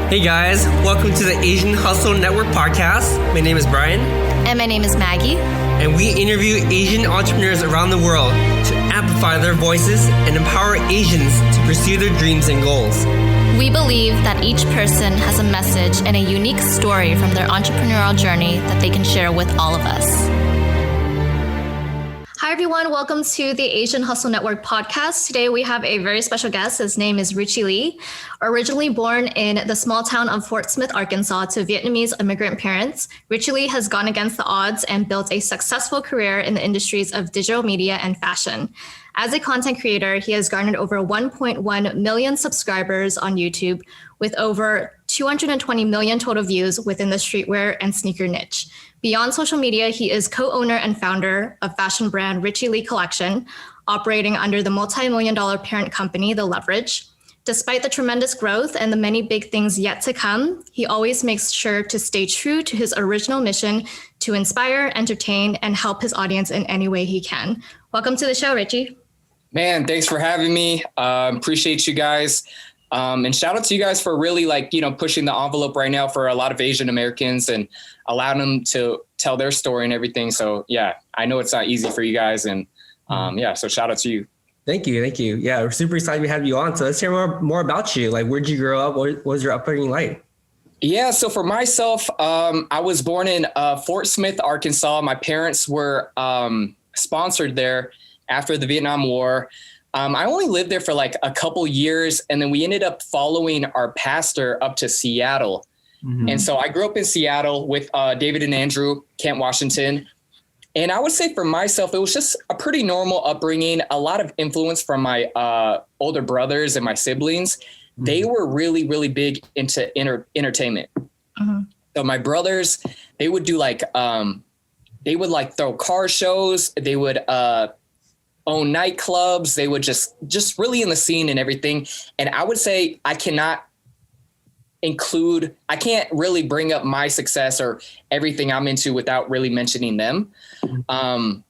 Hey guys, welcome to the Asian Hustle Network podcast. My name is Brian. And my name is Maggie. And we interview Asian entrepreneurs around the world to amplify their voices and empower Asians to pursue their dreams and goals. We believe that each person has a message and a unique story from their entrepreneurial journey that they can share with all of us. Hi, everyone. Welcome to the Asian Hustle Network podcast. Today, we have a very special guest. His name is Richie Lee. Originally born in the small town of Fort Smith, Arkansas, to Vietnamese immigrant parents, Richie Lee has gone against the odds and built a successful career in the industries of digital media and fashion. As a content creator, he has garnered over 1.1 million subscribers on YouTube, with over 220 million total views within the streetwear and sneaker niche. Beyond social media, he is co-owner and founder of fashion brand Richie Lee Collection, operating under the multi-million-dollar parent company, The Leverage. Despite the tremendous growth and the many big things yet to come, he always makes sure to stay true to his original mission to inspire, entertain, and help his audience in any way he can. Welcome to the show, Richie. Man, thanks for having me. Appreciate you guys. And shout out to you guys for really pushing the envelope right now for a lot of Asian Americans and allowing them to tell their story and everything. So yeah, I know it's not easy for you guys. And so shout out to you. Thank you. Yeah, we're super excited to have you on. So let's hear more about you. Like, where'd you grow up? What was your upbringing like? Yeah, so for myself, I was born in Fort Smith, Arkansas. My parents were sponsored there after the Vietnam War. I only lived there for like a couple years, and then we ended up following our pastor up to Seattle. Mm-hmm. And so I grew up in Seattle with David and Andrew, Kent, Washington. And I would say for myself, it was just a pretty normal upbringing, a lot of influence from my older brothers and my siblings. Mm-hmm. They were really, really big into entertainment. Mm-hmm. So my brothers, they would do they would throw car shows. They would own nightclubs. They would just really in the scene and everything. And I would say I can't really bring up my success or everything I'm into without really mentioning them. I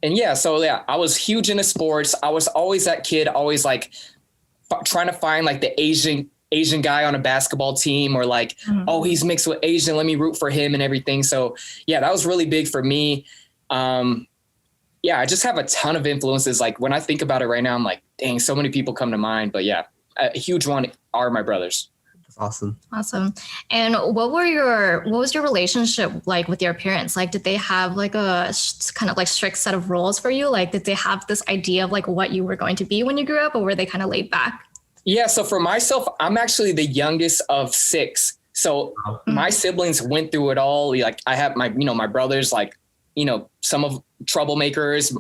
was huge into sports. I was always that kid, always trying to find the Asian guy on a basketball team, or oh, he's mixed with Asian, let me root for him and everything. So yeah, that was really big for me. I just have a ton of influences. Like when I think about it right now, I'm like, dang, so many people come to mind. But yeah, a huge one are my brothers. That's awesome. Awesome. And what was your relationship like with your parents? Like, did they have a kind of strict set of rules for you? Like, did they have this idea of what you were going to be when you grew up, or were they kind of laid back? Yeah. So for myself, I'm actually the youngest of 6. So my siblings went through it all. I have my brothers, some of troublemakers,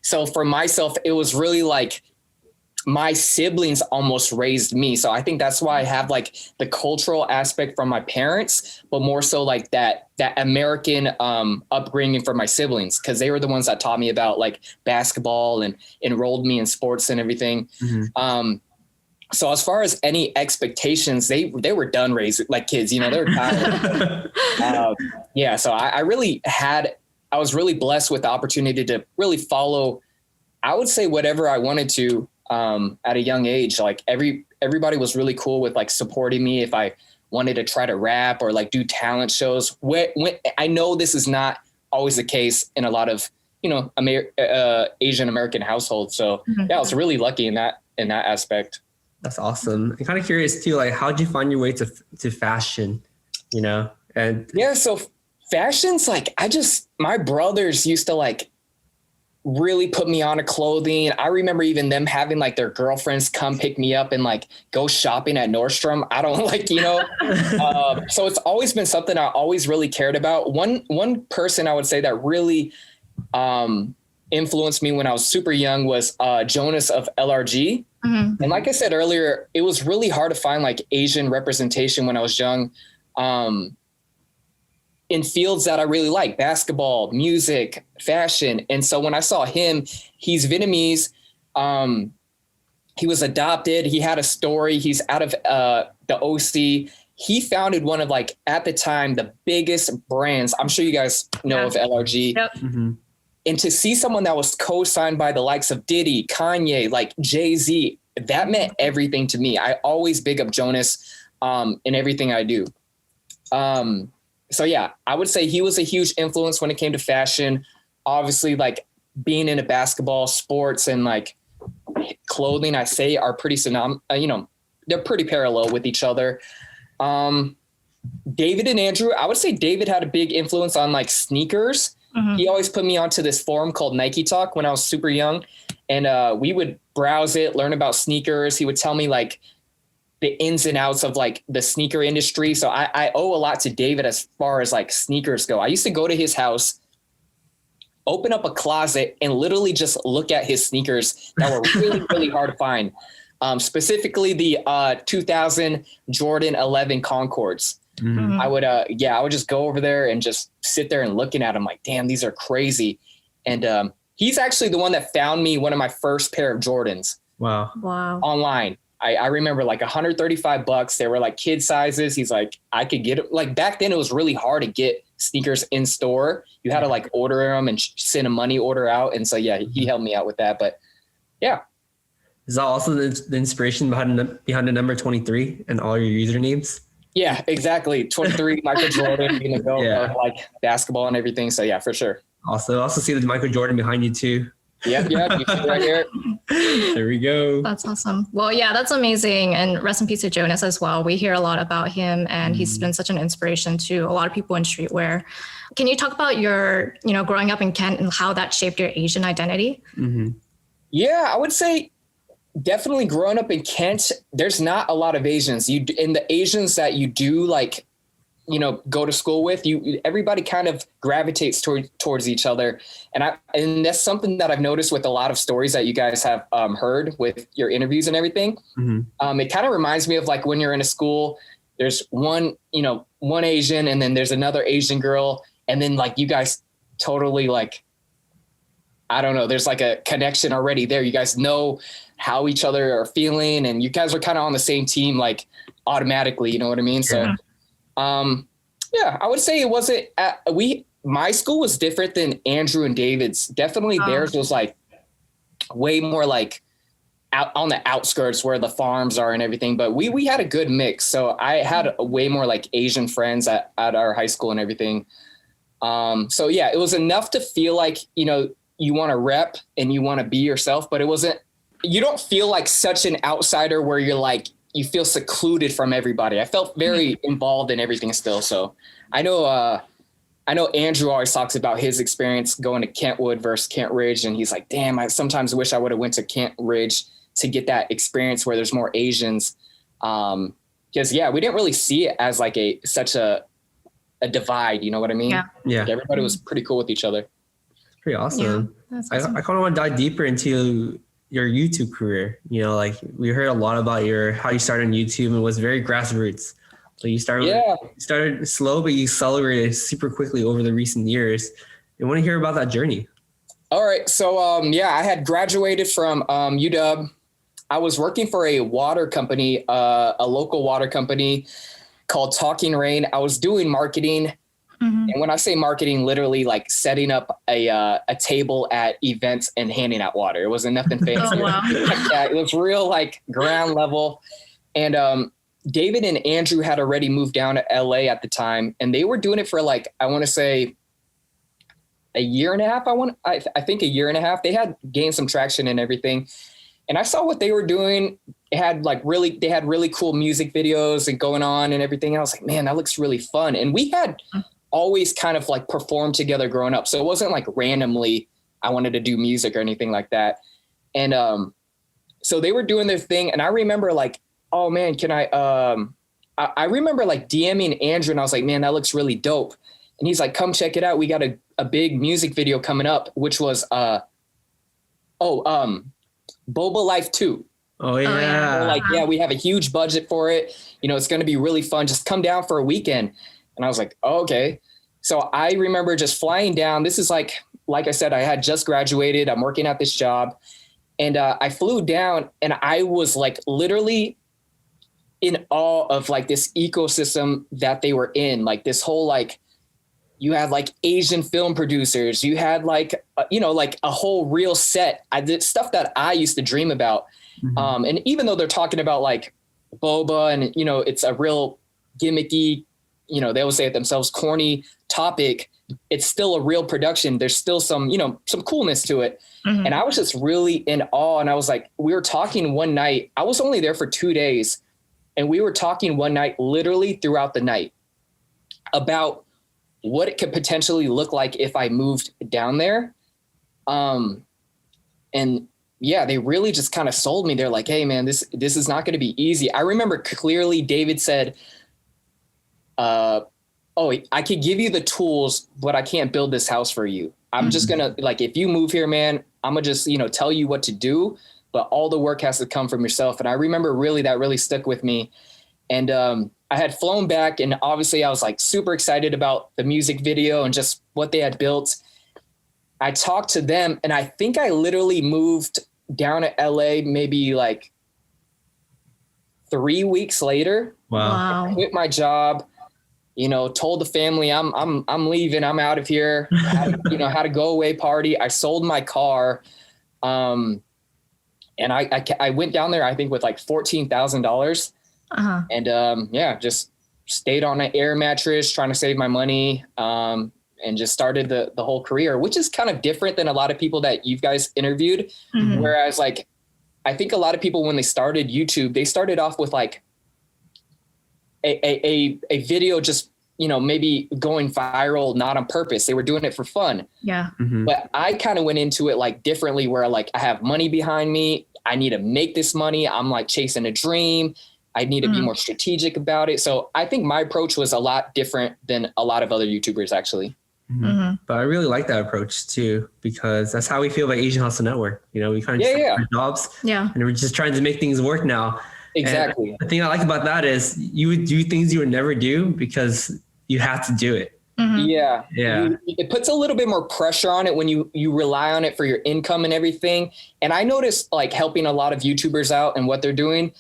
so for myself, it was really my siblings almost raised me. So I think that's why I have the cultural aspect from my parents, but more so that American upbringing for my siblings, because they were the ones that taught me about basketball and enrolled me in sports and everything. Mm-hmm. So as far as any expectations, they were done raising kids, they were tired. So I was really blessed with the opportunity to really follow, I would say, whatever I wanted to at a young age. Everybody was really cool with supporting me if I wanted to try to rap or do talent shows. When I know this is not always the case in a lot of Asian American households. So yeah, I was really lucky in that aspect. That's awesome. I'm kind of curious too. How'd you find your way to fashion? And yeah, so fashion's my brothers used to really put me on to clothing. I remember even them having their girlfriends come pick me up and go shopping at Nordstrom. I don't so it's always been something I always really cared about. One person I would say that really influenced me when I was super young was Jonas of LRG. Mm-hmm. And like I said earlier, it was really hard to find Asian representation when I was young. In fields that I really like: basketball, music, fashion. And so when I saw him, he's Vietnamese. He was adopted. He had a story. He's out of the OC. He founded one of at the time, the biggest brands. I'm sure you guys know of LRG. Yep. Mm-hmm. And to see someone that was co-signed by the likes of Diddy, Kanye, Jay-Z, that meant everything to me. I always big up Jonas. in everything I do. So yeah, I would say he was a huge influence when it came to fashion. Obviously, like being into basketball, sports, and like clothing, I say are pretty they're pretty parallel with each other. David and Andrew, I would say David had a big influence on like sneakers. Mm-hmm. He always put me onto this forum called Nike Talk when I was super young, and we would browse it, learn about sneakers. He would tell me like the ins and outs of like the sneaker industry. So I owe a lot to David as far as like sneakers go. I used to go to his house, open up a closet, and literally just look at his sneakers that were really, really hard to find. Specifically the 2000 Jordan 11 Concords. Mm-hmm. I would just go over there and just sit there and looking at them like, damn, these are crazy. And he's actually the one that found me one of my first pair of Jordans. Wow. Online. I remember like $135. They were like kid sizes. He's like, I could get it. Like back then it was really hard to get sneakers in store. You had to like order them and send a money order out. And so, yeah, he helped me out with that. But yeah. Is that also the inspiration behind the number 23 and all your usernames? Yeah, exactly. 23, Michael Jordan, like basketball and everything. So yeah, for sure. Also see the Michael Jordan behind you too. Yep. You see right here. There we go. That's awesome. Well, yeah, that's amazing. And rest in peace to Jonas as well. We hear a lot about him, and he's been such an inspiration to a lot of people in streetwear. Can you talk about your, growing up in Kent and how that shaped your Asian identity? Mm-hmm. Yeah, I would say definitely growing up in Kent, there's not a lot of Asians. In the Asians that you do like, go to school with, everybody kind of gravitates towards each other. And that's something that I've noticed with a lot of stories that you guys have heard with your interviews and everything. Mm-hmm. It kind of reminds me of like when you're in a school, there's one Asian, and then there's another Asian girl. And then like you guys totally like, I don't know, there's like a connection already there. You guys know how each other are feeling, and you guys are kind of on the same team, like automatically, you know what I mean? So, yeah, I would say it wasn't, my school was different than Andrew and David's. Definitely theirs was like way more like out on the outskirts where the farms are and everything. But we had a good mix. So I had way more like Asian friends at our high school and everything. So yeah, it was enough to feel like, you want to rep and you want to be yourself, but you don't feel like such an outsider where you're like, you feel secluded from everybody. I felt very involved in everything still. So I know Andrew always talks about his experience going to Kentwood versus Kent Ridge. And he's like, damn, I sometimes wish I would have went to Kent Ridge to get that experience where there's more Asians. Cause yeah, we didn't really see it as like such a divide. You know what I mean? Yeah. Like everybody was pretty cool with each other. Pretty awesome. Yeah, that's awesome. I kind of want to dive deeper into your YouTube career. Like we heard a lot about how you started on YouTube, and was very grassroots. So you started slow, but you accelerated super quickly over the recent years. I want to hear about that journey. All right. So, I had graduated from UW. I was working for a water company, a local water company called Talking Rain. I was doing marketing. Mm-hmm. And when I say marketing, literally like setting up a table at events and handing out water. It wasn't nothing fancy. Oh, wow. Like that. It was real like ground level. And David and Andrew had already moved down to LA at the time, and they were doing it for like, I want to say a year and a half. I think a year and a half. They had gained some traction and everything. And I saw what they were doing. They had really cool music videos and going on and everything. And I was like, man, that looks really fun. And we had always kind of like performed together growing up. So it wasn't like randomly I wanted to do music or anything like that. And so they were doing their thing. And I remember like, oh man, can I remember like DMing Andrew, and I was like, man, that looks really dope. And he's like, come check it out. We got a big music video coming up, which was Boba Life 2. Oh yeah. We're like, yeah, we have a huge budget for it. It's going to be really fun. Just come down for a weekend. And I was like, oh, okay. So I remember just flying down. This is like I said, I had just graduated. I'm working at this job, and I flew down, and I was like literally in awe of like this ecosystem that they were in. Like this whole, like, you had like Asian film producers, you had like, like a whole real set. I did stuff that I used to dream about. Mm-hmm. And even though they're talking about like boba and, you know, it's a real gimmicky, you know, they always say it themselves, corny topic, it's still a real production. There's still some, you know, some coolness to it. And I was just really in awe. And I was like, we were talking one night, I was only there for 2 days, and we were talking one night, literally throughout the night, about what it could potentially look like if I moved down there. And yeah, they really just kind of sold me. They're like, hey man, this is not going to be easy. I remember clearly David said, oh, I could give you the tools, but I can't build this house for you. I'm just going to, like, if you move here, man, I'm gonna just, you know, tell you what to do, but all the work has to come from yourself. And I remember that really stuck with me. And I had flown back, and obviously I was like super excited about the music video and just what they had built. I talked to them, and I think I literally moved down to LA maybe like 3 weeks later. Wow. I quit my job, you know, told the family I'm leaving, I'm out of here. Had a go away party. I sold my car. And I went down there, I think with like $14,000. And just stayed on an air mattress trying to save my money, and just started the whole career, which is kind of different than a lot of people that you guys interviewed. Whereas like, I think a lot of people, when they started YouTube, they started off with like a video, just, you know, maybe going viral, not on purpose. They were doing it for fun. Yeah. But I kind of went into it like differently, where like I have money behind me. I need to make this money. I'm like chasing a dream. I need to be more strategic about it. So I think my approach was a lot different than a lot of other YouTubers, actually. But I really like that approach too, because that's how we feel about Asian Hustle Network. You know, we kind of our jobs, and we're just trying to make things work now. Exactly. And the thing I like about that is you would do things you would never do because you have to do it. Yeah. It puts a little bit more pressure on it when you rely on it for your income and everything. And I noticed, like, helping a lot of YouTubers out and what they're doing,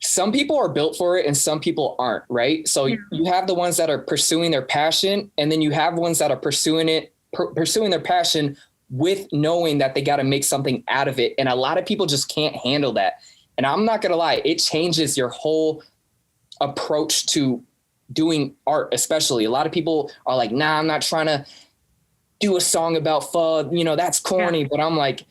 some people are built for it and some people aren't, right? So you have the ones that are pursuing their passion, and then you have ones that are pursuing their passion with knowing that they got to make something out of it. And a lot of people just can't handle that. And I'm not going to lie, it changes your whole approach to doing art, especially. A lot of people are like, nah, I'm not trying to do a song about pho, you know, that's corny. But I'm like,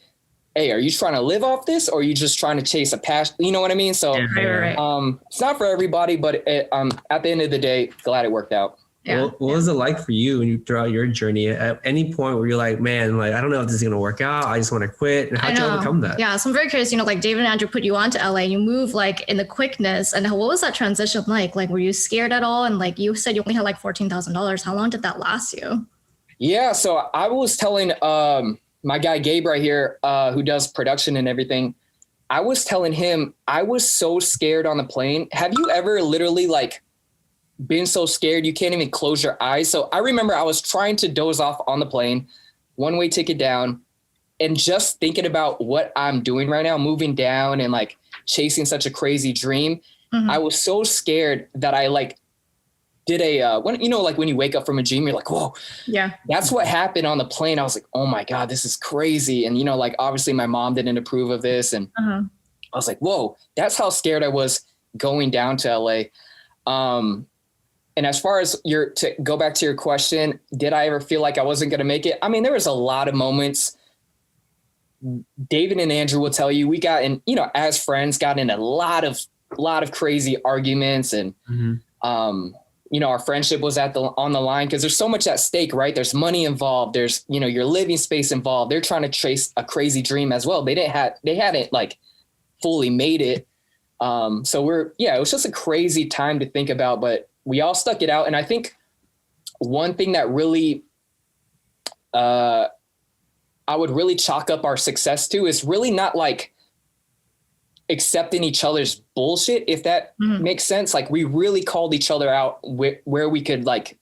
hey, are you trying to live off this, or are you just trying to chase a passion? You know what I mean? So it's not for everybody, but at the end of the day, glad it worked out. What was it like for you when you throughout your journey? At any point where you're like, man, like, I don't know if this is going to work out. I just want to quit. And how'd you overcome that? Yeah. So I'm very curious, you know, like David and Andrew put you on to LA, you moved like in the quickness. And what was that transition like? Like, were you scared at all? And like, you said you only had like $14,000. How long did that last you? Yeah. So I was telling my guy, Gabe right here, who does production and everything. I was telling him, I was so scared on the plane. Have you ever literally like been so scared you can't even close your eyes? So I remember I was trying to doze off on the plane, one-way ticket down, and just thinking about what I'm doing right now, moving down and like chasing such a crazy dream. I was so scared that I like did when you wake up from a dream, you're like, whoa, that's what happened on the plane. I was like, oh my God, this is crazy. And, you know, like, obviously my mom didn't approve of this. And I was like, whoa, that's how scared I was going down to LA. And as far as to go back to your question, did I ever feel like I wasn't going to make it? I mean, there was a lot of moments. David and Andrew will tell you, we got in, you know, as friends, got in a lot of crazy arguments, and, you know, our friendship was on the line because there's so much at stake, right? There's money involved. There's, you know, your living space involved. They're trying to chase a crazy dream as well. They hadn't like fully made it. So it was just a crazy time to think about, but we all stuck it out. And I think one thing that really, I would really chalk up our success to is really not like accepting each other's bullshit, if that makes sense. Like, we really called each other out where we could like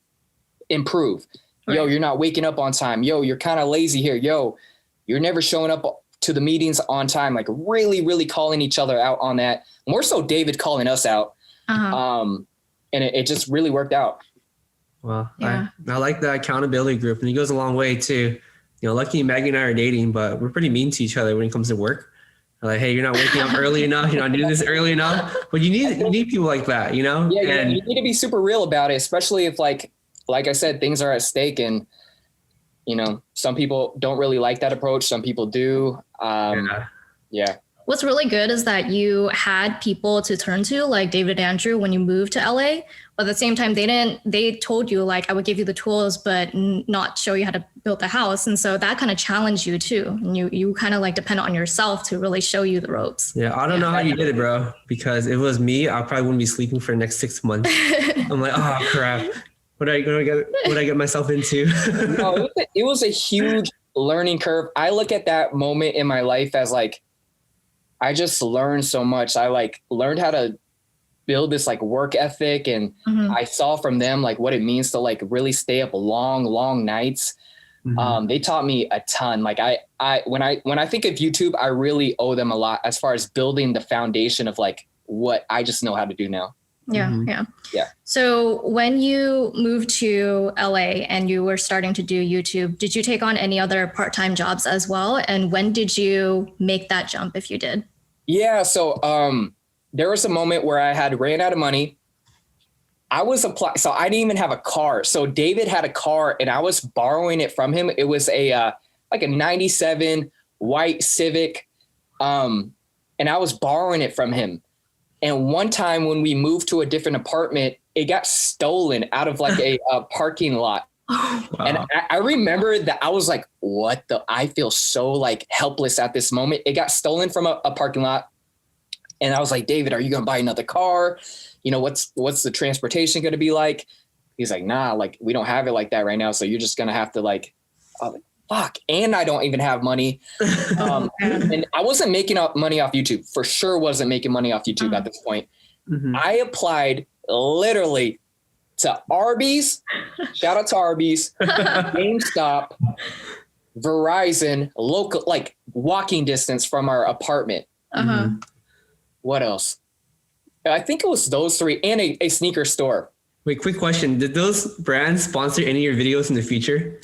improve. Yo, you're not waking up on time. Yo, you're kind of lazy here. Yo, you're never showing up to the meetings on time. Like, really, really calling each other out on that. More so David calling us out. And it just really worked out. Well, I like that accountability group, and it goes a long way too. You know, lucky Maggie and I are dating, but we're pretty mean to each other when it comes to work. Like, hey, you're not waking up early enough. You're not doing this early enough. But you need people like that, you know? Yeah, and you need to be super real about it, especially if like I said, things are at stake, and you know, some people don't really like that approach. Some people do. Yeah. What's really good is that you had people to turn to, like David and Andrew, when you moved to LA. But at the same time, they told you, like, I would give you the tools, but not show you how to build the house. And so that kind of challenged you too. And you kind of like depend on yourself to really show you the ropes. Yeah, I don't know how you did it, bro. Because if it was me, I probably wouldn't be sleeping for the next 6 months. I'm like, oh crap. What did I get myself into? No, it was a huge learning curve. I look at that moment in my life as like, I just learned so much. I like learned how to build this like work ethic, and I saw from them like what it means to like really stay up long nights. They taught me a ton. Like when I think of YouTube, I really owe them a lot as far as building the foundation of like what I just know how to do now. Yeah. So when you moved to LA and you were starting to do YouTube, did you take on any other part-time jobs as well? And when did you make that jump, if you did? Yeah. So there was a moment where I had ran out of money. I was so I didn't even have a car. So David had a car and I was borrowing it from him. It was like a 97 white Civic. And I was borrowing it from him. And one time when we moved to a different apartment, it got stolen out of like a parking lot. Wow. And I remember that I was like, I feel so like helpless at this moment. It got stolen from a parking lot. And I was like, David, are you going to buy another car? You know, what's the transportation going to be like? He's like, nah, like we don't have it like that right now. So you're just going to have to like, fuck. And I don't even have money. And I wasn't making money off YouTube. For sure wasn't making money off YouTube at this point. I applied literally to Arby's, shout out to Arby's, GameStop, Verizon, local, like walking distance from our apartment. What else? I think it was those three, and a sneaker store. Wait, quick question. Did those brands sponsor any of your videos in the future?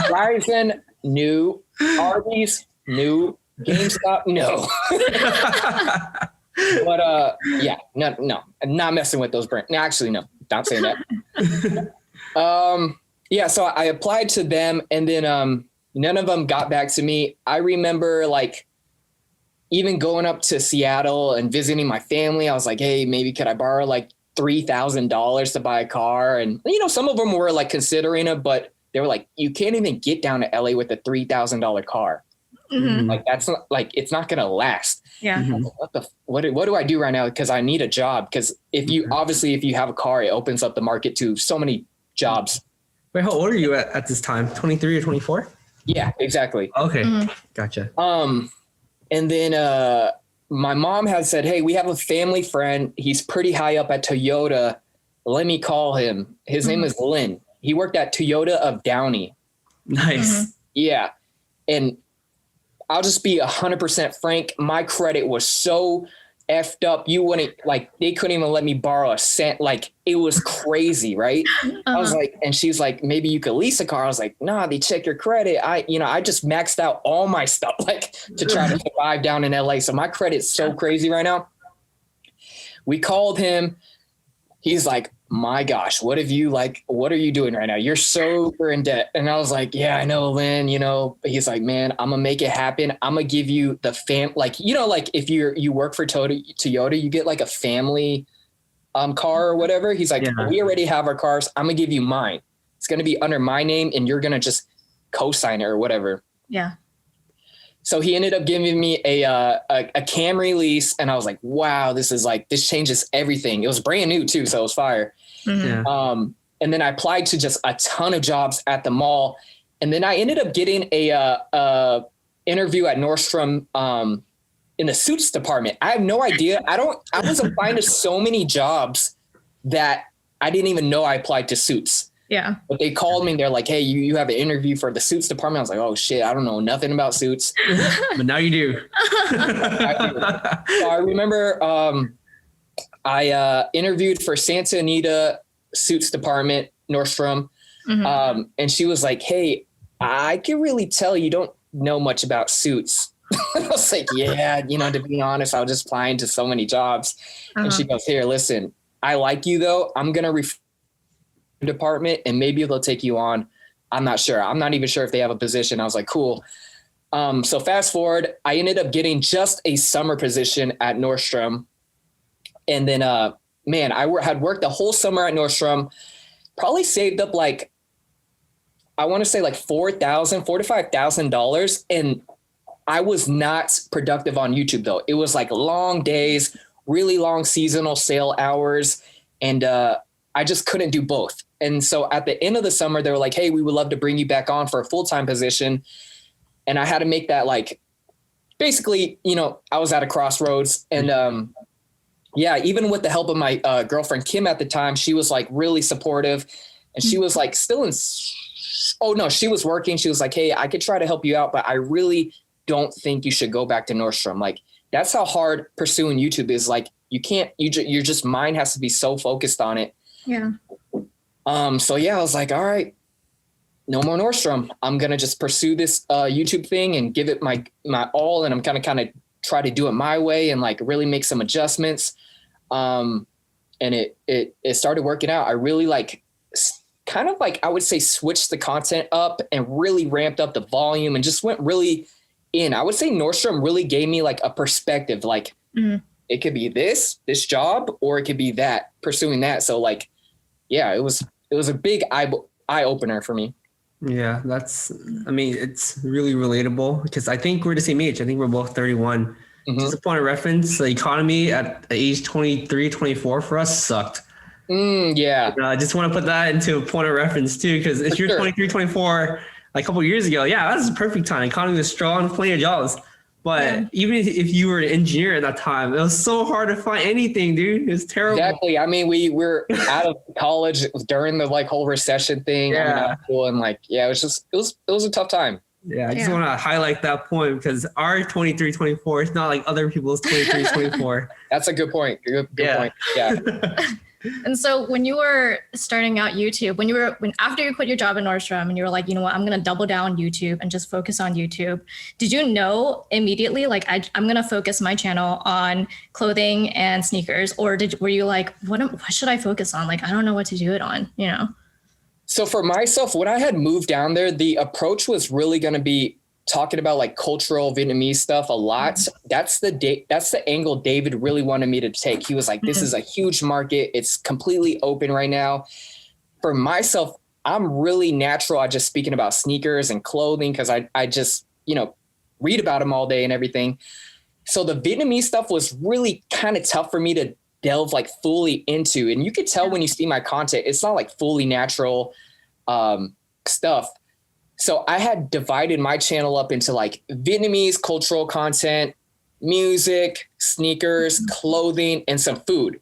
Verizon, new. Arby's, new. GameStop, no. But yeah, no, I'm not messing with those brands. No, actually, no, not saying that. Yeah, so I applied to them, and then none of them got back to me. I remember like even going up to Seattle and visiting my family. I was like, hey, maybe could I borrow like $3,000 to buy a car? And you know, some of them were like considering it, but they were like, you can't even get down to LA with a $3,000 car. Like that's not like, it's not going to last. Yeah. Like, what do I do right now? Because I need a job. Because if you have a car, it opens up the market to so many jobs. Wait, how old are you at this time? 23 or 24? Yeah, exactly. Okay. Gotcha. And then my mom had said, hey, we have a family friend. He's pretty high up at Toyota. Let me call him. His name is Lynn. He worked at Toyota of Downey. Nice. Yeah. And I'll just be 100% frank. My credit was so effed up. You wouldn't like, they couldn't even let me borrow a cent. Like it was crazy. Right. I was like, and she's like, maybe you could lease a car. I was like, nah, they check your credit. I just maxed out all my stuff, like to try to survive down in LA. So my credit's so crazy right now. We called him. He's like, my gosh, what are you doing right now? You're super in debt. And I was like, yeah, I know, Lynn, but he's like, man, I'm gonna make it happen. I'm gonna give you the like if you work for Toyota, you get like a family car or whatever. He's like, we already have our cars. I'm gonna give you mine. It's gonna be under my name and you're gonna just co-sign it or whatever. Yeah. So he ended up giving me a Camry lease, and I was like, wow, this changes everything. It was brand new too, so it was fire. Yeah. And then I applied to just a ton of jobs at the mall, and then I ended up getting a interview at Nordstrom in the suits department. I have no idea. I was applying to so many jobs that I didn't even know I applied to suits. Yeah. But they called me and they're like, hey, you have an interview for the suits department. I was like, oh shit, I don't know nothing about suits. But now you do. So I remember I interviewed for Santa Anita suits department, Nordstrom. And she was like, hey, I can really tell you don't know much about suits. I was like, yeah, to be honest, I was just applying to so many jobs. And she goes, here, listen, I like you though. I'm going to refer to the department and maybe they'll take you on. I'm not sure. I'm not even sure if they have a position. I was like, cool. So fast forward, I ended up getting just a summer position at Nordstrom. And then, man, I had worked the whole summer at Nordstrom, probably saved up like, I want to say like $4,000 to $5,000. And I was not productive on YouTube though. It was like long days, really long seasonal sale hours. And I just couldn't do both. And so at the end of the summer, they were like, hey, we would love to bring you back on for a full-time position. And I had to make that like, basically, I was at a crossroads. And yeah, even with the help of my girlfriend, Kim, at the time, she was like really supportive. And she was like she was working. She was like, hey, I could try to help you out, but I really don't think you should go back to Nordstrom. Like, that's how hard pursuing YouTube is. Like, you can't, your just mind has to be so focused on it. Yeah. So yeah, I was like, all right, no more Nordstrom. I'm going to just pursue this YouTube thing and give it my all. And I'm kind of try to do it my way and like really make some adjustments. And it started working out. I really like kind of like, I would say, switched the content up and really ramped up the volume and just went really in. I would say Nordstrom really gave me like a perspective, like it could be this job, or it could be that, pursuing that. So like, yeah, it was a big eye opener for me. Yeah, it's really relatable because I think we're the same age. I think we're both 31. Just a point of reference, the economy at age 23, 24 for us sucked. Yeah. I just want to put that into a point of reference too, because if you're 23, 24, like a couple of years ago, yeah, that's a perfect time. Economy was strong, plenty of jobs. But even if you were an engineer at that time, it was so hard to find anything, dude. It was terrible. Exactly. I mean, we were out of college during the like whole recession thing. Yeah. Out of school, and like, yeah, it was a tough time. Yeah, I just want to highlight that point because our 23, 24 is not like other people's 23, 24. That's a good point. Good point. Yeah. And so when you were starting out YouTube, after you quit your job at Nordstrom and you were like, you know what, I'm going to double down on YouTube and just focus on YouTube. Did you know immediately, like, I'm going to focus my channel on clothing and sneakers? Or were you like, what should I focus on? Like, I don't know what to do it on, So for myself, when I had moved down there, the approach was really going to be talking about like cultural Vietnamese stuff a lot. That's the angle David really wanted me to take. He was like, this is a huge market. It's completely open right now. For myself, I'm really natural at just speaking about sneakers and clothing because I just, read about them all day and everything. So the Vietnamese stuff was really kind of tough for me to delve like fully into. And you could tell when you see my content, it's not like fully natural stuff. So I had divided my channel up into like Vietnamese cultural content, music, sneakers, clothing, and some food.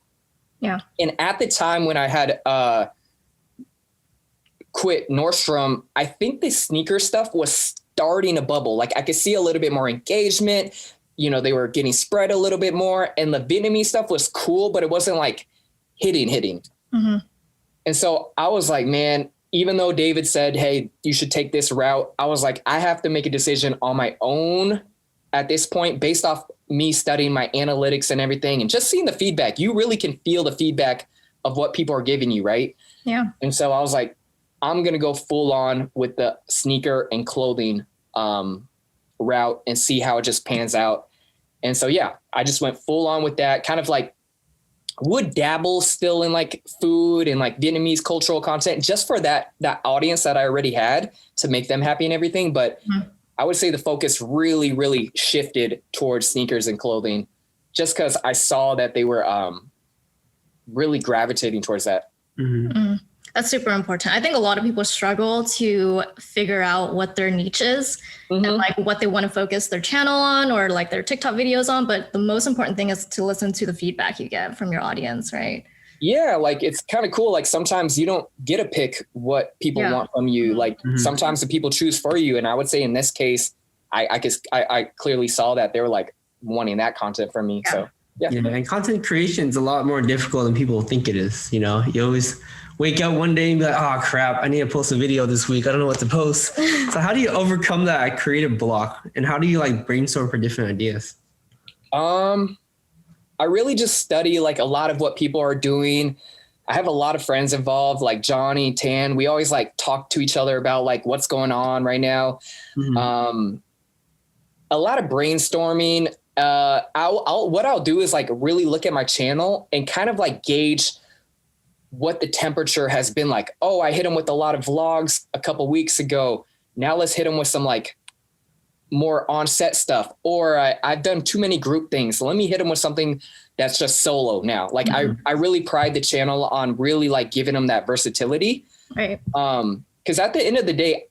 Yeah. And at the time when I had quit Nordstrom, I think the sneaker stuff was starting to bubble. Like I could see a little bit more engagement. They were getting spread a little bit more. And the Vietnamese stuff was cool, but it wasn't like hitting. Mm-hmm. And so I was like, man, even though David said, hey, you should take this route, I was like, I have to make a decision on my own at this point based off me studying my analytics and everything and just seeing the feedback. You really can feel the feedback of what people are giving you, right? Yeah. And so I was like, I'm going to go full on with the sneaker and clothing route and see how it just pans out. And so, yeah, I just went full on with that, kind of like would dabble still in like food and like Vietnamese cultural content just for that audience that I already had to make them happy and everything. But I would say the focus really, really shifted towards sneakers and clothing just because I saw that they were really gravitating towards that. That's super important. I think a lot of people struggle to figure out what their niche is and like what they want to focus their channel on or like their TikTok videos on. But the most important thing is to listen to the feedback you get from your audience, right? Yeah, like it's kind of cool. Like sometimes you don't get to pick what people want from you. Like sometimes the people choose for you. And I would say in this case, I clearly saw that they were like wanting that content from me. Yeah. So yeah. And content creation is a lot more difficult than people think it is. You always wake up one day and be like, oh crap, I need to post a video this week. I don't know what to post. So how do you overcome that creative block? And how do you like brainstorm for different ideas? I really just study like a lot of what people are doing. I have a lot of friends involved, like Johnny, Tan. We always like talk to each other about like what's going on right now. Mm-hmm. A lot of brainstorming. What I'll do is like really look at my channel and kind of like gauge what the temperature has been like. Oh, I hit him with a lot of vlogs a couple weeks ago. Now let's hit him with some like more on-set stuff. Or I've done too many group things. So let me hit him with something that's just solo now. Like I really pride the channel on really like giving them that versatility. Right. Because at the end of the day,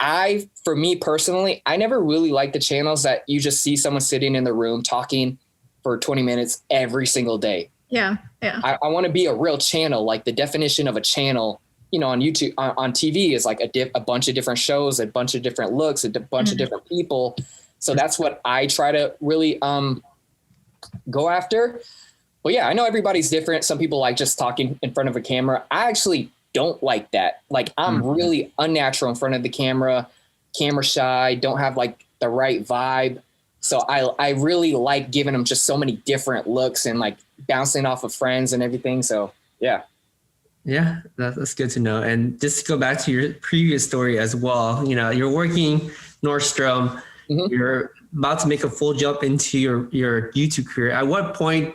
for me personally, I never really like the channels that you just see someone sitting in the room talking for 20 minutes every single day. Yeah. Yeah. I want to be a real channel. Like the definition of a channel, you know, on YouTube, on TV is like a bunch of different shows, a bunch of different looks, a bunch of different people. So that's what I try to really go after. But yeah, I know everybody's different. Some people like just talking in front of a camera. I actually don't like that. Like I'm really unnatural in front of the camera shy, don't have like the right vibe. So I really like giving them just so many different looks and like bouncing off of friends and everything. So yeah. Yeah, that's good to know. And just to go back to your previous story as well, you know, you're working Nordstrom, you're about to make a full jump into your YouTube career. At what point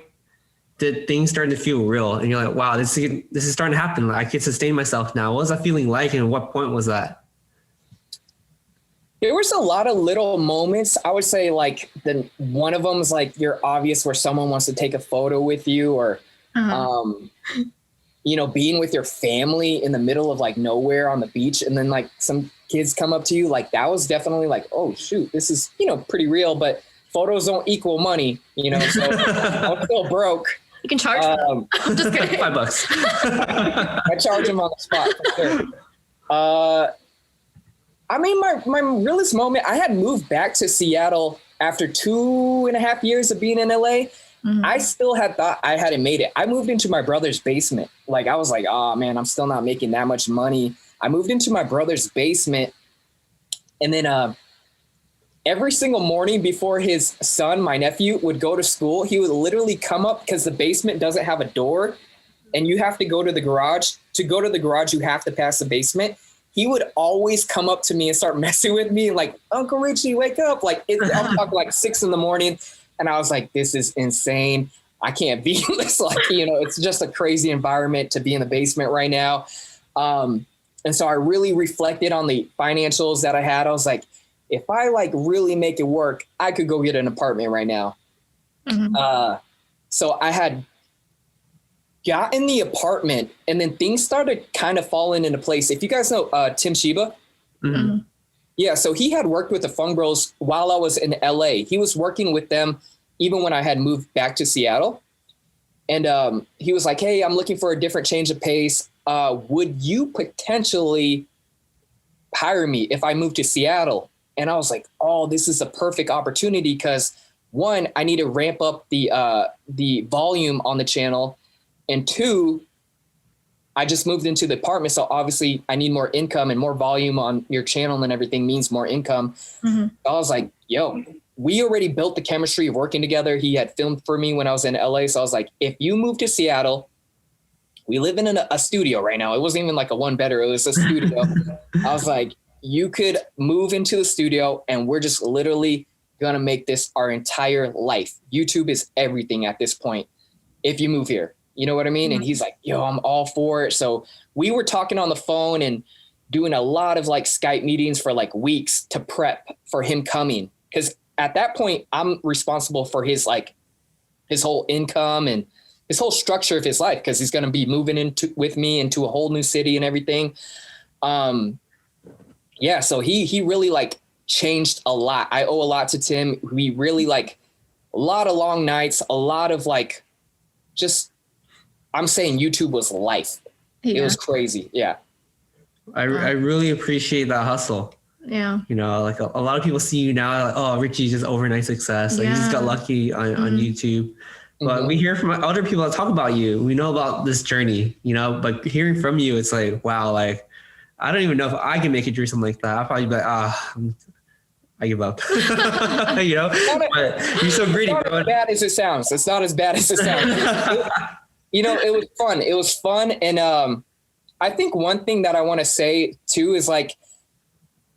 did things start to feel real? And you're like, wow, this is starting to happen. Like, I can sustain myself now. What was that feeling like? And what point was that? There was a lot of little moments. I would say like one of them is like you're obvious where someone wants to take a photo with you or, you know, being with your family in the middle of like nowhere on the beach. And then like some kids come up to you. Like that was definitely like, oh shoot, this is, you know, pretty real, but photos don't equal money, you know, so I'm still broke. You can charge them. I'm just kidding. $5. I charge them on the spot for sure. I mean, my realest moment, I had moved back to Seattle after 2.5 years of being in LA. I still had thought I hadn't made it. I moved into my brother's basement. Like, I was like, oh man, I'm still not making that much money. I moved into my brother's basement. And then every single morning before his son, my nephew, would go to school, he would literally come up because the basement doesn't have a door and you have to go to the garage. To go to the garage, you have to pass the basement. He would always come up to me and start messing with me like, Uncle Richie, wake up. Like I'm talking like 6 a.m. And I was like, this is insane. I can't be in this. Like, you know, it's just a crazy environment to be in the basement right now. And so I really reflected on the financials that I had. I was like, if I like really make it work, I could go get an apartment right now. So I had got in the apartment and then things started kind of falling into place. If you guys know Tim Sheba. Yeah, so he had worked with the Fung Bros while I was in LA. He was working with them even when I had moved back to Seattle. And he was like, hey, I'm looking for a different change of pace. Would you potentially hire me if I moved to Seattle? And I was like, oh, this is a perfect opportunity because one, I need to ramp up the volume on the channel. And two, I just moved into the apartment. So obviously I need more income, and more volume on your channel and everything means more income. I was like, yo, we already built the chemistry of working together. He had filmed for me when I was in LA. So I was like, if you move to Seattle, we live in a studio right now. It wasn't even like a one bedder. It was a studio. I was like, you could move into the studio and we're just literally going to make this our entire life. YouTube is everything at this point. If you move here, you know what I mean? And he's like, yo, I'm all for it. So we were talking on the phone and doing a lot of like Skype meetings for like weeks to prep for him coming. Cause at that point I'm responsible for his whole income and his whole structure of his life. Cause he's going to be moving with me into a whole new city and everything. Yeah. So he really like changed a lot. I owe a lot to Tim. We really like a lot of long nights, a lot of like, just, I'm saying YouTube was life. Yeah. It was crazy. Yeah. I really appreciate that hustle. Yeah. You know, like a lot of people see you now, like, oh, Richie's just overnight success. Like he just got lucky on YouTube. But we hear from other people that talk about you. We know about this journey, but hearing from you, it's like, wow, like, I don't even know if I can make it through something like that. I'll probably be like, I give up. But you're so greedy, bro. It's not as bad as it sounds. It's not as bad as it sounds. It was fun. It was fun. And I think one thing that I want to say too is like,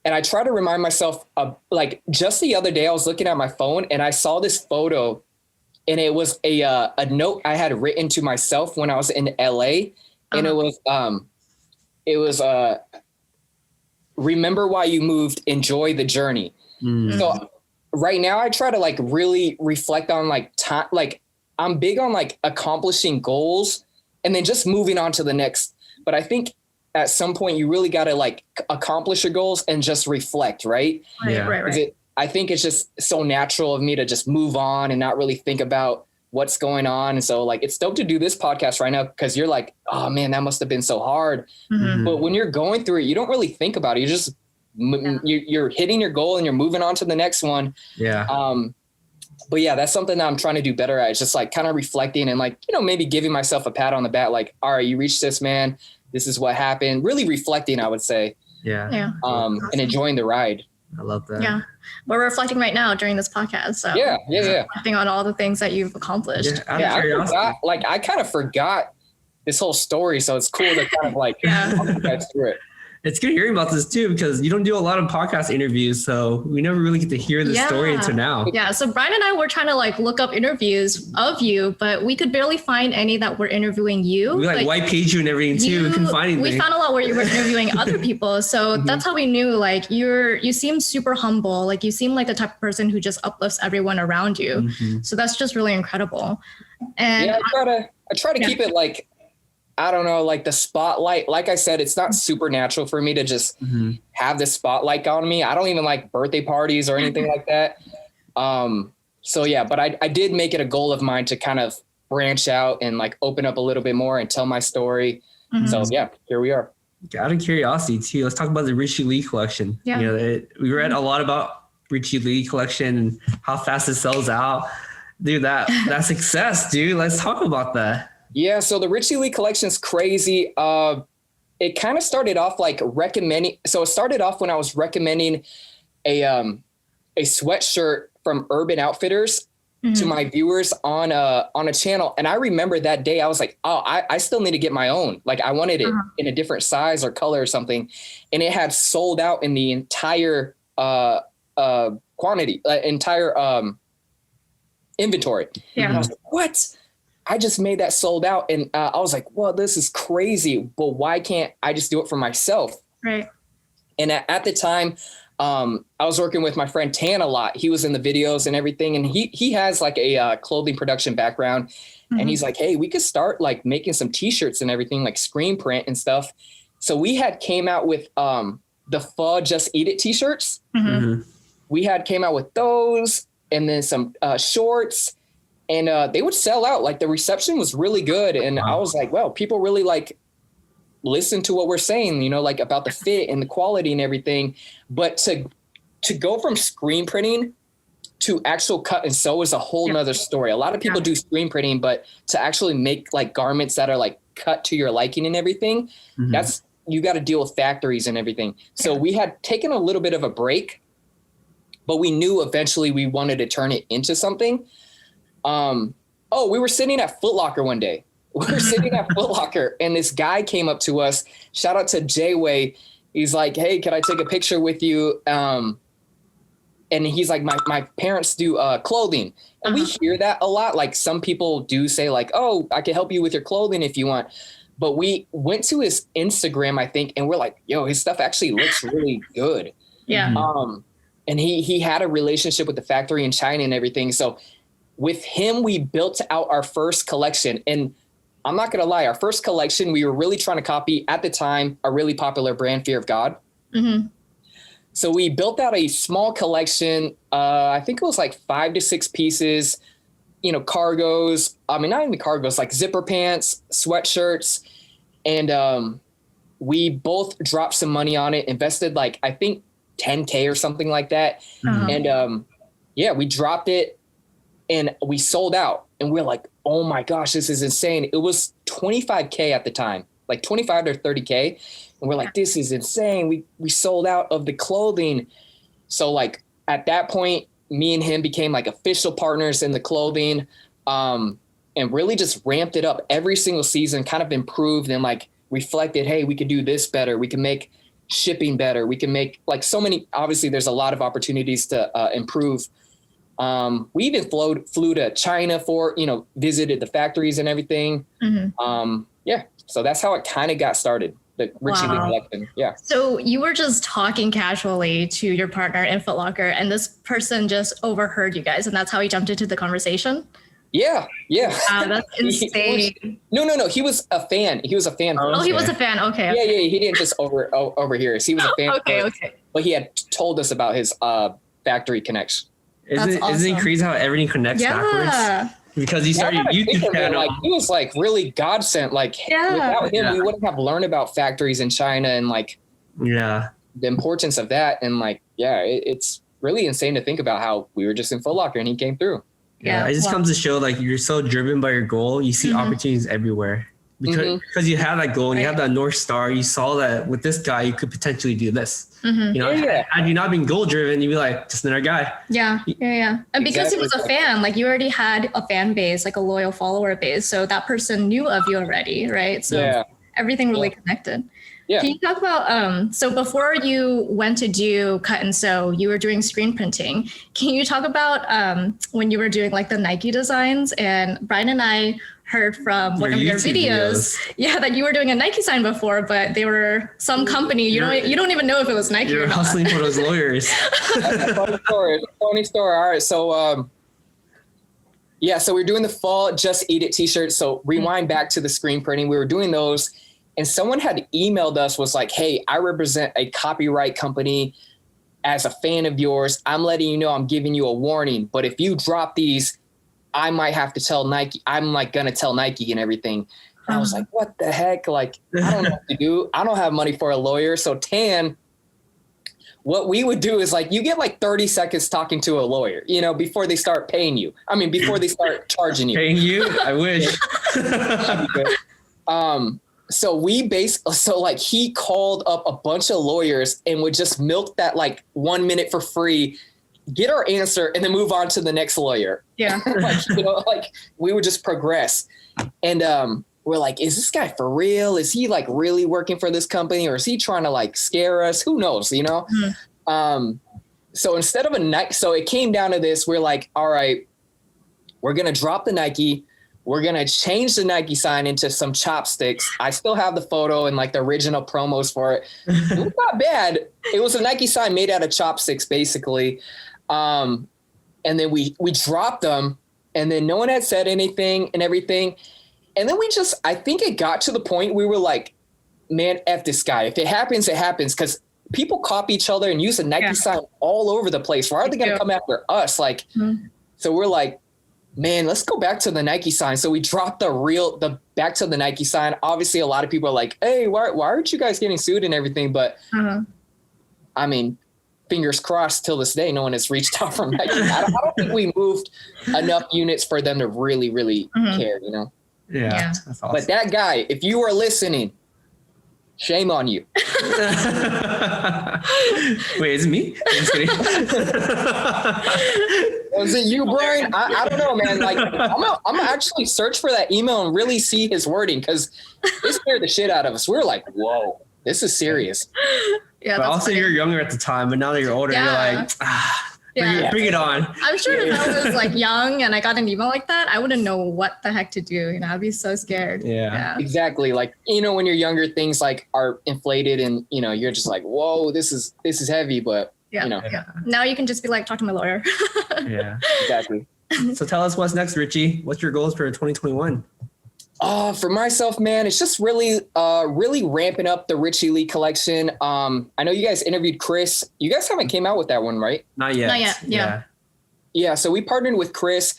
and I try to remind myself of like just the other day, I was looking at my phone and I saw this photo and it was a note I had written to myself when I was in LA. And it was remember why you moved, enjoy the journey. So right now I try to like really reflect on like time, like I'm big on like accomplishing goals and then just moving on to the next. But I think at some point you really got to like accomplish your goals and just reflect. Right. Right. I think it's just so natural of me to just move on and not really think about what's going on. And so like, it's dope to do this podcast right now because you're like, oh man, that must've been so hard. But when you're going through it, you don't really think about it. You just, you're hitting your goal and you're moving on to the next one. Yeah. But yeah, that's something that I'm trying to do better at. It's just like kind of reflecting and like, maybe giving myself a pat on the back, like, all right, you reached this, man. This is what happened. Really reflecting, I would say. Yeah. And enjoying the ride. I love that. Yeah. We're reflecting right now during this podcast. So yeah. reflecting on all the things that you've accomplished. I kind of forgot this whole story. So it's cool to kind of like get through it. It's good hearing about this too, because you don't do a lot of podcast interviews. So we never really get to hear the story until now. Yeah. So Brian and I were trying to like look up interviews of you, but we could barely find any that were interviewing you. We like white page you and everything too. We couldn't find anything. We found a lot where you were interviewing other people. So that's how we knew like you seem super humble. Like you seem like the type of person who just uplifts everyone around you. So that's just really incredible. And I try to keep it like, I don't know, like the spotlight. Like I said, it's not supernatural for me to just have the spotlight on me. I don't even like birthday parties or anything like that. So yeah, but I did make it a goal of mine to kind of branch out and like open up a little bit more and tell my story. So yeah, here we are. Out of curiosity too, let's talk about the Richie Lee collection. Yeah. We read a lot about Richie Lee collection and how fast it sells out. Dude, that success, dude. Let's talk about that. Yeah, so the Richie Lee collection's crazy. It kind of started off like recommending. So it started off when I was recommending a sweatshirt from Urban Outfitters to my viewers on a channel. And I remember that day I was like, oh, I still need to get my own. Like I wanted it in a different size or color or something. And it had sold out in the entire quantity, entire inventory. Yeah. And I was like, what? I just made that sold out. And I was like, well, this is crazy, but why can't I just do it for myself? Right. And at the time, I was working with my friend Tan a lot. He was in the videos and everything. And he has like a clothing production background. And he's like, hey, we could start like making some t-shirts and everything, like screen print and stuff. So we had came out with the Pho Just Eat It t-shirts. We had came out with those and then some shorts. And they would sell out. Like the reception was really good. And I was like, well, people really like listen to what we're saying, like about the fit and the quality and everything. But to go from screen printing to actual cut and sew is a whole nother story. A lot of people do screen printing, but to actually make like garments that are like cut to your liking and everything, that's, you got to deal with factories and everything. So we had taken a little bit of a break, but we knew eventually we wanted to turn it into something. We were sitting at Foot Locker one day. We were sitting at Foot Locker and this guy came up to us. Shout out to Jayway. He's like, hey, can I take a picture with you? And he's like, my parents do clothing. And we hear that a lot. Like some people do say like, oh, I can help you with your clothing if you want. But we went to his Instagram, I think, and we're like, yo, his stuff actually looks really good. Yeah. And he had a relationship with the factory in China and everything. So with him, we built out our first collection. And I'm not going to lie, our first collection, we were really trying to copy at the time, a really popular brand, Fear of God. So we built out a small collection. I think it was like 5 to 6 pieces, cargos. I mean, not even cargos, like zipper pants, sweatshirts. And we both dropped some money on it, invested like, I think 10K or something like that. And we dropped it. And we sold out and we're like, oh my gosh, this is insane. It was 25K at the time, like 25 to 30K. And we're like, this is insane. We sold out of the clothing. So like at that point, me and him became like official partners in the clothing, and really just ramped it up every single season, kind of improved and like reflected, hey, we could do this better. We can make shipping better. We can make like so many, obviously there's a lot of opportunities to improve. We even flew to China for, visited the factories and everything. So that's how it kind of got started. The Richie Lee collection. Yeah. So you were just talking casually to your partner in Foot Locker, and this person just overheard you guys, and that's how he jumped into the conversation. Yeah. Wow, that's insane. No. He was a fan. He was a fan. Oh, he was a fan. Okay. Yeah. He didn't just overhear us. He was a fan. Okay. But he had told us about his factory connection. Isn't it crazy how everything connects backwards? Because he started YouTube channel. Like, he was like really God sent. Like without him, we wouldn't have learned about factories in China and like the importance of that. And like, it's really insane to think about how we were just in Foot Locker and he came through. Yeah, it just comes to show like you're so driven by your goal. You see opportunities everywhere because you have that goal and you have that North Star. You saw that with this guy, you could potentially do this. Had you not been goal driven, you'd be like, just another guy. Yeah. And because he was a fan, like you already had a fan base, like a loyal follower base. So that person knew of you already, right? So everything really connected. Yeah. Can you talk about, so before you went to do cut and sew, you were doing screen printing. Can you talk about when you were doing like the Nike designs? And Brian and I heard from one of your videos, that you were doing a Nike sign before, but they were some company. You don't even know if it was Nike. You're hustling for those lawyers. That's a funny story. All right. So, so we're doing the fall Just Eat It t-shirts. So rewind back to the screen printing. We were doing those and someone had emailed us, was like, hey, I represent a copyright company. As a fan of yours, I'm letting you know, I'm giving you a warning, but if you drop these, I might have to tell Nike. I'm like going to tell Nike and everything. And I was like, what the heck? Like, I don't know what to do. I don't have money for a lawyer. So Tan, what we would do is like, you get like 30 seconds talking to a lawyer, before they start paying you. I mean, before they start charging you. Paying you? I wish. So like he called up a bunch of lawyers and would just milk that like 1 minute for free, get our answer, and then move on to the next lawyer. Yeah. like we would just progress. And we're like, is this guy for real? Is he like really working for this company, or is he trying to like scare us? Who knows, So instead of it came down to this, we're like, all right, we're going to drop the Nike. We're going to change the Nike sign into some chopsticks. I still have the photo and like the original promos for it. It was not bad. It was a Nike sign made out of chopsticks, basically. And then we dropped them, and then no one had said anything and everything. And then I think it got to the point we were like, man, F this guy. If it happens, it happens. Because people copy each other and use a Nike sign all over the place. Why are they going to come after us? Like, so we're like, man, let's go back to the Nike sign. So we dropped the back to the Nike sign. Obviously, a lot of people are like, hey, why aren't you guys getting sued and everything? But I mean, fingers crossed till this day, no one has reached out from Nike. I don't think we moved enough units for them to really, really care, Yeah. That's awesome. But that guy, if you are listening, shame on you. Wait, is it me? I'm just kidding. Was it you, Brian? I don't know, man. Like, I'm gonna actually search for that email and really see his wording, because it scared the shit out of us. We were like, whoa, this is serious. Yeah, but also, you're younger at the time, but now that you're older, you're like, bring it on. I'm sure if I was like young and I got an email like that, I wouldn't know what the heck to do. I'd be so scared. Yeah. Exactly. Like, when you're younger, things like are inflated and, you're just like, whoa, this is heavy, but Now you can just be like, talk to my lawyer. Yeah. Exactly. So tell us what's next, Richie. What's your goals for 2021? For myself, man, it's just really ramping up the Richie Lee collection. I know you guys interviewed Chris. You guys haven't came out with that one, right? Not yet. Yeah. Yeah. So we partnered with Chris.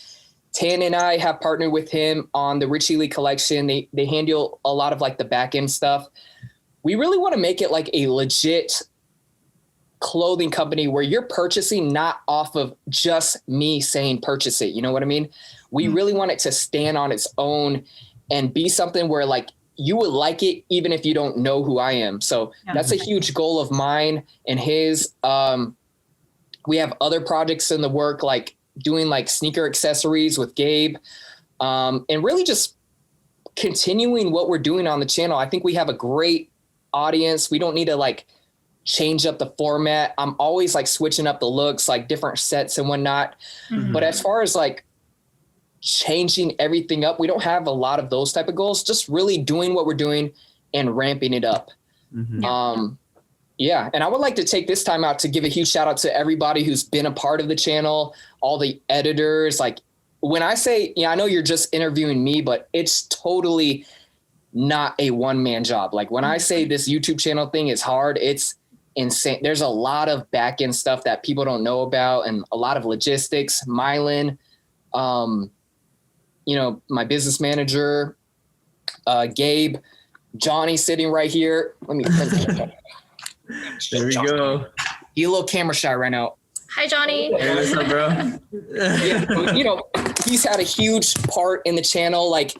Tan and I have partnered with him on the Richie Lee collection. They handle a lot of like the back end stuff. We really want to make it like a legit clothing company where you're purchasing not off of just me saying purchase it. You know what I mean? We really want it to stand on its own and be something where like you would like it even if you don't know who I am. So that's a huge goal of mine and his. We have other projects in the work, like doing like sneaker accessories with Gabe, and really just continuing what we're doing on the channel. I think we have a great audience. We don't need to like change up the format. I'm always like switching up the looks, like different sets and whatnot. But as far as like changing everything up, we don't have a lot of those type of goals, just really doing what we're doing and ramping it up. Yeah. And I would like to take this time out to give a huge shout out to everybody who's been a part of the channel, all the editors. Like when I say, I know you're just interviewing me, but it's totally not a one-man job. Like when I say this YouTube channel thing is hard, it's insane. There's a lot of back end stuff that people don't know about and a lot of logistics. Mylan, my business manager, Gabe, Johnny sitting right here. Let me there we go. He's a little camera shy right now. Hi, Johnny. Hey, what's up, bro? He's had a huge part in the channel. Like,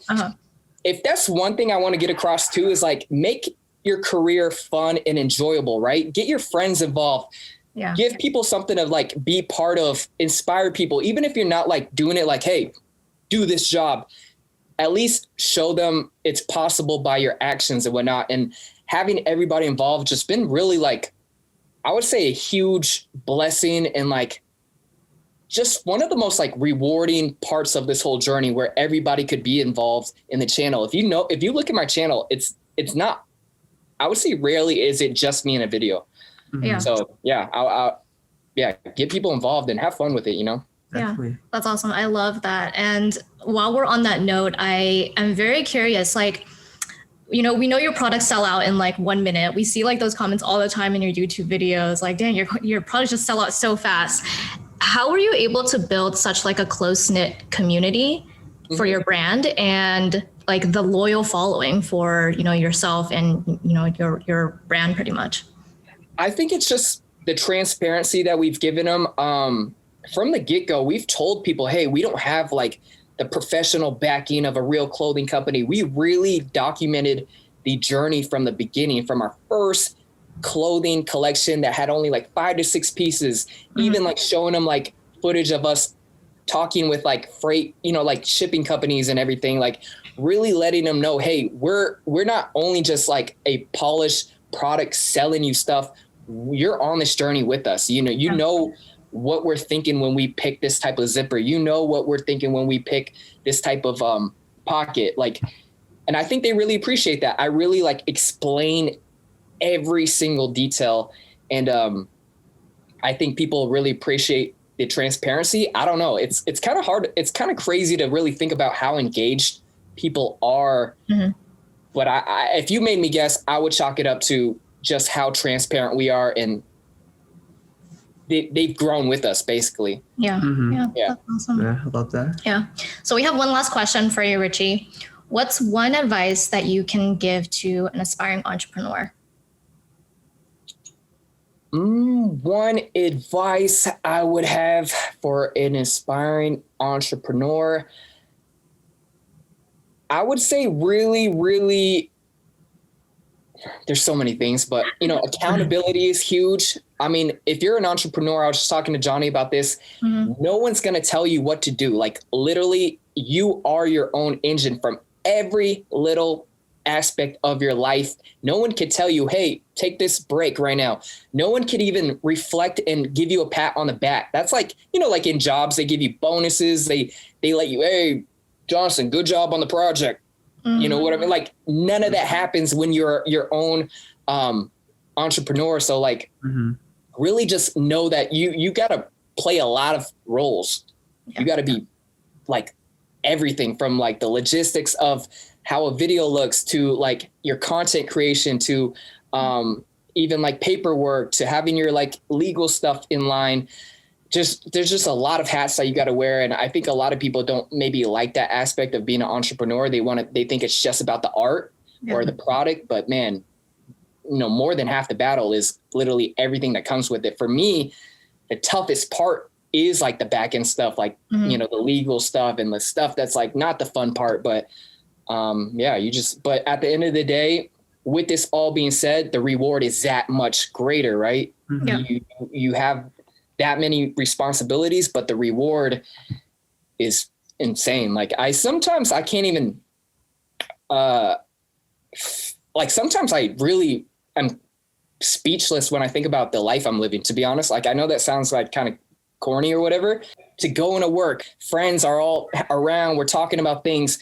if that's one thing I want to get across too, is like make your career fun and enjoyable, right? Get your friends involved. Yeah. Give people something to like be part of, inspire people, even if you're not like doing it like, hey, do this job. At least show them it's possible by your actions and whatnot. And having everybody involved just been really like, I would say a huge blessing and like just one of the most like rewarding parts of this whole journey where everybody could be involved in the channel. If you look at my channel, it's not, I would say rarely is it just me in a video. Yeah. So yeah, I'll get people involved and have fun with it, Definitely. Yeah, that's awesome. I love that. And while we're on that note, I am very curious, like, we know your products sell out in like 1 minute. We see like those comments all the time in your YouTube videos, like, dang, your products just sell out so fast. How were you able to build such like a close-knit community for your brand and like the loyal following for, yourself and, your brand pretty much? I think it's just the transparency that we've given them. From the get-go, we've told people, hey, we don't have like the professional backing of a real clothing company. We really documented the journey from the beginning, from our first clothing collection that had only like 5 to 6 pieces, even like showing them like footage of us talking with like freight, like shipping companies and everything, like really letting them know, hey, we're not only just like a polished product selling you stuff. You're on this journey with us. You know what we're thinking when we pick this type of zipper, what we're thinking when we pick this type of pocket, like, and I think they really appreciate that. I really like explain every single detail. And I think people really appreciate the transparency. I don't know. It's kind of hard. It's kind of crazy to really think about how engaged people are. But I if you made me guess, I would chalk it up to just how transparent we are, and they've grown with us basically. Yeah. That's awesome. Yeah, I love that. Yeah. So we have one last question for you, Richie. What's one advice that you can give to an aspiring entrepreneur? One advice I would have for an aspiring entrepreneur, I would say really, there's so many things, but accountability is huge. I mean, if you're an entrepreneur, I was just talking to Johnny about this. No one's going to tell you what to do. Like literally you are your own engine from every little aspect of your life. No one could tell you, hey, take this break right now. No one could even reflect and give you a pat on the back. That's like, like in jobs, they give you bonuses. They let you, hey, Johnson, good job on the project. You know what I mean? Like none of that happens when you're your own entrepreneur. So like really just know that you got to play a lot of roles. Yeah. You got to be like everything from like the logistics of how a video looks to like your content creation to even like paperwork to having your like legal stuff in line. There's just a lot of hats that you got to wear. And I think a lot of people don't maybe like that aspect of being an entrepreneur. They think it's just about the art or the product, but man, more than half the battle is literally everything that comes with it. For me, the toughest part is like the back end stuff, like, the legal stuff and the stuff that's like not the fun part, but but at the end of the day, with this all being said, the reward is that much greater, right? Yeah. You have that many responsibilities, but the reward is insane. Like I can't even, like sometimes I really am speechless when I think about the life I'm living, to be honest. Like I know that sounds like kind of corny or whatever, to go into work, friends are all around, we're talking about things,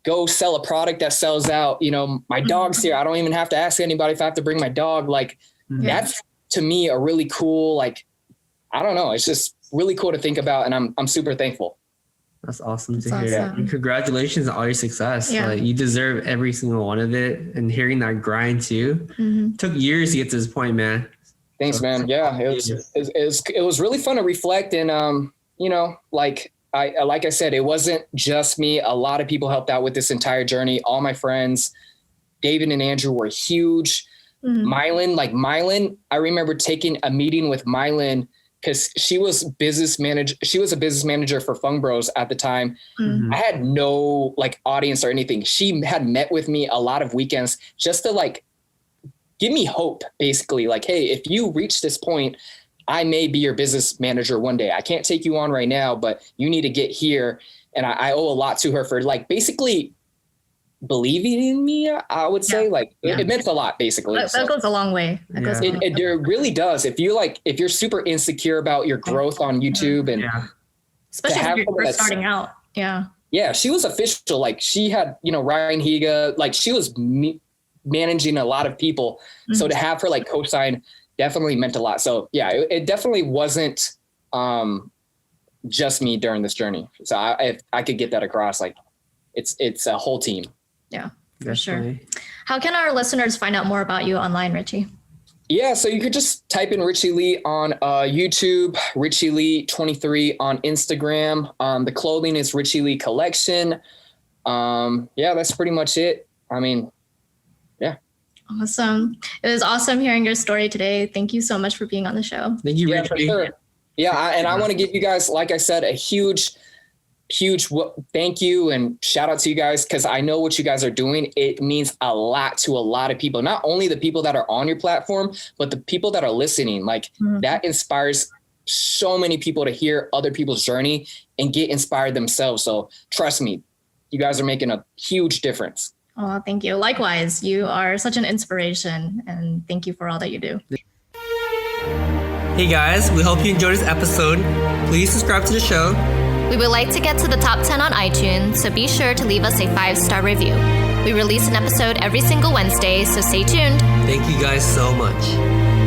go sell a product that sells out, my dog's here, I don't even have to ask anybody if I have to bring my dog. Like that's to me a really cool, like, I don't know, it's just really cool to think about, and I'm super thankful. That's awesome to hear. And congratulations on all your success. Yeah. Like, you deserve every single one of it, and hearing that grind too. Took years to get to this point, man. Thanks, man. Yeah, it was really fun to reflect, and like I said, it wasn't just me. A lot of people helped out with this entire journey. All my friends, David and Andrew, were huge. Mylan, I remember taking a meeting with Mylan because she was a business manager for Fung Bros at the time. I had no like audience or anything. She had met with me a lot of weekends just to like give me hope, basically. Like, hey, if you reach this point, I may be your business manager one day. I can't take you on right now, but you need to get here. And I owe a lot to her for like basically believing in me, I would say. Like it meant a lot, basically. That goes a long way. It really does. If you're super insecure about your growth on YouTube, and especially if you're first starting out. Yeah, she was official. Like she had, Ryan Higa, like she was managing a lot of people. So to have her like co-sign definitely meant a lot. So yeah, it definitely wasn't just me during this journey. So I could get that across. Like it's a whole team. Yeah, for sure. How can our listeners find out more about you online, Richie? Yeah, so you could just type in Richie Lee on YouTube, Richie Lee 23 on Instagram. The clothing is Richie Lee Collection. That's pretty much it. I mean, yeah. Awesome. It was awesome hearing your story today. Thank you so much for being on the show. Thank you, Richie. For sure. Yeah, I want to give you guys, like I said, a huge thank you and shout out to you guys, because I know what you guys are doing. It means a lot to a lot of people, not only the people that are on your platform, but the people that are listening. Like that inspires so many people to hear other people's journey and get inspired themselves. So trust me, you guys are making a huge difference. Oh, thank you. Likewise, you are such an inspiration, and thank you for all that you do. Hey guys, we hope you enjoyed this episode. Please subscribe to the show. We would like to get to the top 10 on iTunes, so be sure to leave us a 5-star review. We release an episode every single Wednesday, so stay tuned. Thank you guys so much.